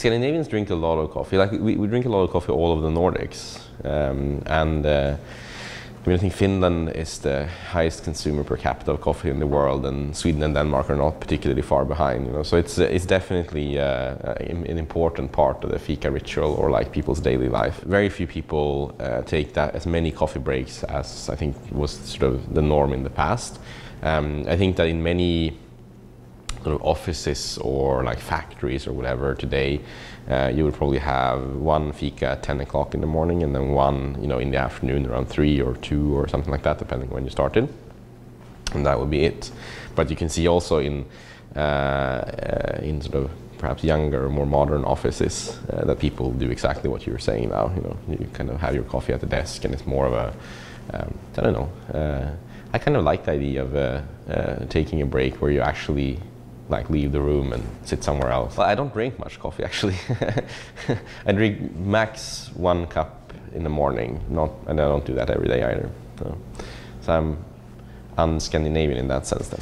Scandinavians drink a lot of coffee. Like we drink a lot of coffee all over the Nordics, I mean, I think Finland is the highest consumer per capita of coffee in the world, and Sweden and Denmark are not particularly far behind. You know, so it's definitely an important part of the fika ritual or like people's daily life. Very few people take that as many coffee breaks as I think was sort of the norm in the past. I think that in many sort of offices or like factories or whatever today, you would probably have one fika at 10 o'clock in the morning and then one, you know, in the afternoon around 3 or 2 or something like that, depending when you started, and that would be it. But you can see also in sort of perhaps younger, more modern offices that people do exactly what you were saying now. You know, you kind of have your coffee at the desk, and it's more of a I don't know. I kind of like the idea of taking a break where you actually like leave the room and sit somewhere else. Well, I don't drink much coffee actually. I drink max 1 cup in the morning, and I don't do that every day either. So I'm un-Scandinavian in that sense then.